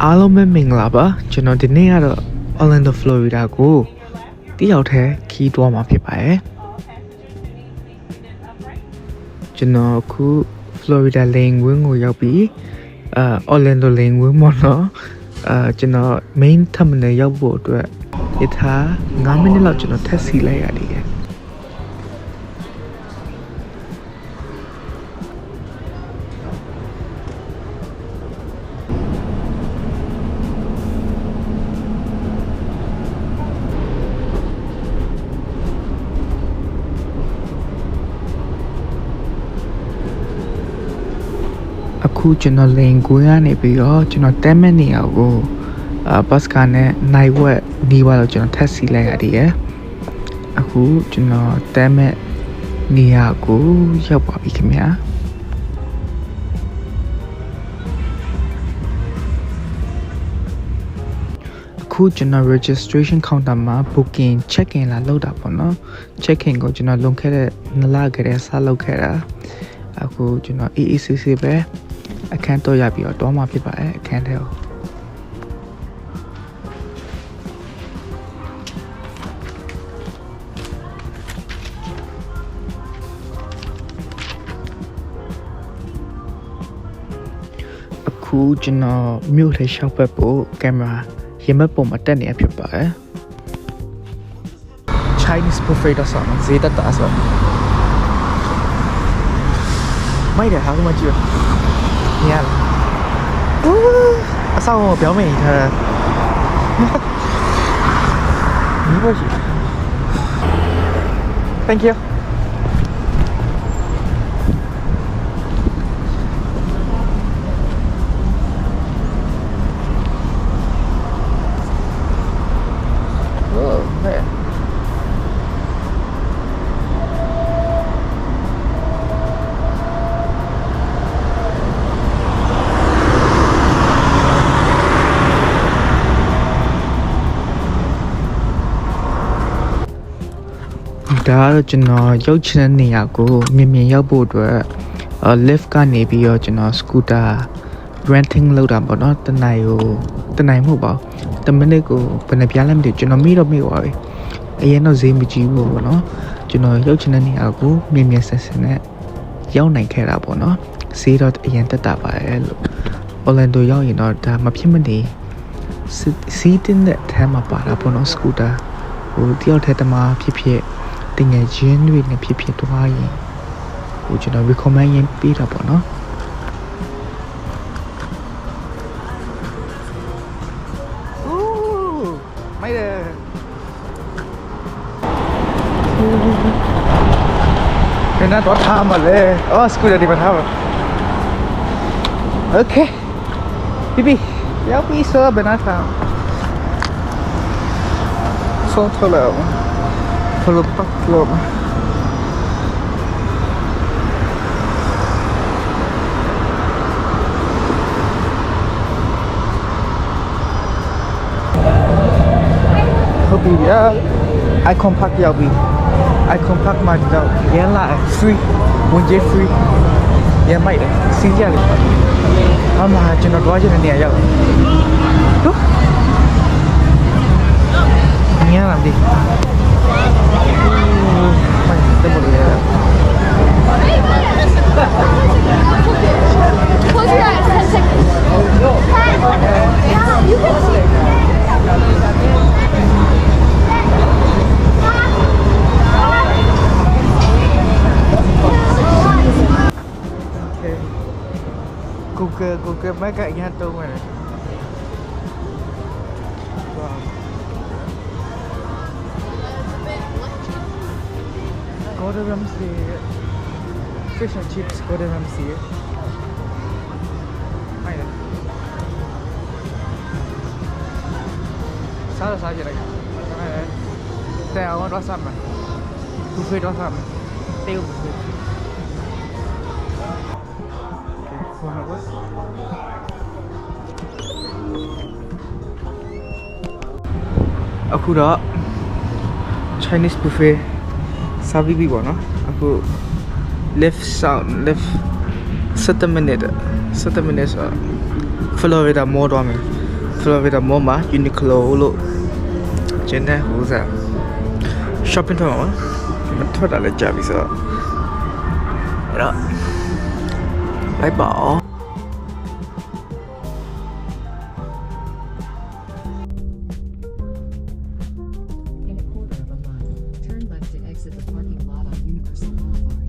အားလုံးပဲမင်္ဂလာပါကျွန်တော်ဒီနေ့ကတော့ Orlando Florida ကိုတယောက်တည်းခီးသွားမှာဖြစ်ပါတယ်ကျွန်တော်အခု Florida လေယာဉ်ကွင်းကိုရောက်ပြီးOrlando လေယာဉ်ကွင်းပေါ့နော်ကျွန်တော် main terminal ရောက်ဖို့အတွက်ရထား9မိနစ်လောက်ကျွန်တော်ထပ်စီလိုက်ရတယ်အခုကျွန်တော်လေယာဉ်ကွင်းကနေပြီးတော့ကျွန်တော်10မိနစ်နေရာကိုဘတ်ကားနဲ့နိုင်ဝက်နေပါတော့ကျွန်တော်ထပ်စီလိုက်ရတယ်အခုကျွန်တော်10မိနစ်နေရာကိုရောက်ပါပြီခင်ဗျာအခုကျွန်တော် registration counter မှာ booking check in လာလုပ်တာပေါ့နော် check in ကိုကျွန်တော်လွန်ခဲ့တဲ့2လကတည်းကစလုပ်ခဲ့တာအခုကျွန်တော် AACC ပဲအခန်းတော့ရပြီးတော့တောင်းမှဖြစ်ပါတယ်အခန်းထဲကိုအခုကျွန်တော်မြို့ထဲရှောက်ပတ်ဖို့ကင်မရာရင်မက်ပုံမှာတက်နေရဖြစ်ပါတယ် Chinese buffet တော့ဆောင်းဈေးတက်တာဆိုမိုက်တယ်ဟာကမကြည့်你看，上午表妹她，你过去 ，Thank you。哦，对。ဒါကတော့ကျွန်တော်ရောက်ချင်တဲ့နေရာကိုမြင်မြင်ရောက်ဖို့အတွက် lift ကနေပြီးတော့ကျွန်တော် scooter renting လုပ်တာပေါ့နော်တနိုင်မဟုတ်ပါဘူး10မိနစ်ကိုဘယ်နှပြားလဲမသိကျွန်တော်မေ့ပါပြီအရင်တော့ဈေးမကြည့်ဘူးပေါ့နော်ကျွန်တော်ရောက်ချင်တဲ့နေရာကိုမြင်မြင်ဆက်ဆက်နဲ့ရောက်နိုင်ခဲ့တာပေါ့နော်ဈေးတော့အရင်တက်တာပါတယ်လို့ Orlando ရောက်ရင်တော့ဒါမဖြစ်မနေစီးတင်တဲ့အထက်မှာပါတာပေါ့နော် scooter ဟိုတယောက်တည်းတမဖြစ်တင်ငယ်ချင်းတွေနဲ့ဖြစ်သွားရင်ဟိုကျွန်တော် recommend ရင်ပေးတာပေါ့နော်အိုးမိုက်တယ်ဘယ်နဲ့တော့ထားမလဲအော်စကူတာဒီမှာထားပါโอเคပြီးရောက်ပြီဆိုဘယ်နဲ့ထားဆောထလာFollow back floor. Hope yeah. Icon Park yabi. Icon Park ma jao. Yeah la free. One day free. Yeah mai de. Xin ja le. Amaကျွန်တော်တွားချင်တဲ့နေရာရောက်တယ်။ဟုတ်။ညလာပြီ။Close your eyes, 10 seconds. You can see. Okay. Google mấy cái nhà tôi này. Gordon Ramsay fish and chips Gordon Ramsay hay đấy sao là sao vậy này hay đấy tèo đó xăm mà buffet đó xăm tiêu buffet ở khu đó Chinese buffet sao bị bỏ nó aku left sound left 7 minutes Florida more တော့မယ် Florida Mall မှာ Uniqlo လို့ကျင်းတဲ့ဟိုစား shopping ထွက်မှာမထွက်တာလည်းကြာပြီဆိုတော့အဲ့တော့လိုက်ပါအောင် In a quarter of a mile, turn left to exit the parking lot on Universal Boulevard.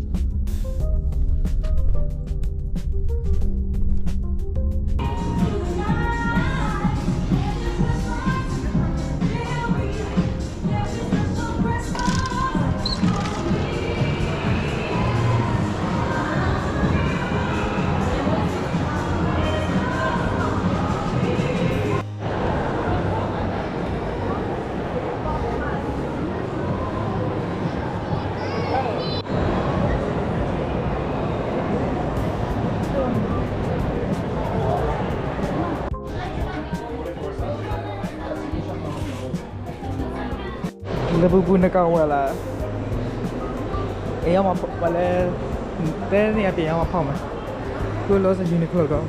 Liverpool နဲ့ကောင်းဝင်လာအေးရမှာဘာလဲတဲနေအပြင်ရမှာဖောက်မယ်ကိုလောစ Uniqlo တော့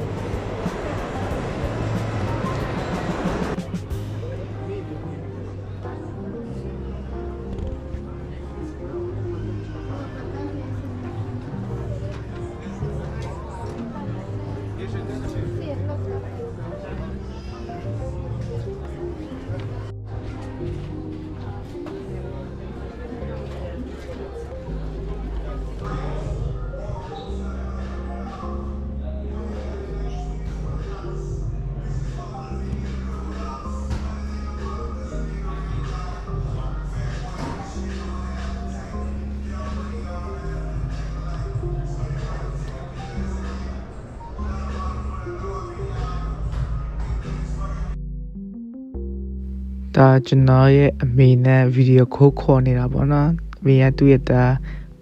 ဒါကျွန်တော်ရဲ့အမေနဲ့ဗီဒီယိုခိုးခေါ်နေတာပေါ့နော်အမေကသူ့ရဲ့သား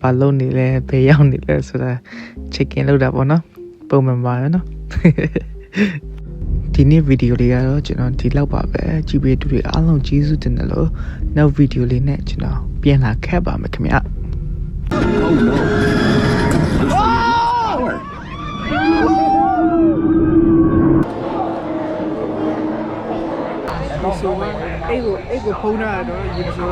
ဘာလုပ်နေလဲဘယ်ရောက်နေလဲဆိုတာ check-in လုပ်တာပေါ့နော်ပုံမှန်ပါပဲနော်ဒီနေ့ဗီဒီယိုလေးကတော့ကျွန်တော်ဒီလောက်ပါပဲကြည့်ပေးသူတွေအားလုံးကျေးဇူးတင်တယ်လို့နောက်ဗီဒီယိုလေးနဲ့ကျွန်တော်ပြန်လာခဲ့ပါမယ်ခင်ဗျာဆိုတော့အဲ့ကိုဖုန်းထားတော့ရေဆို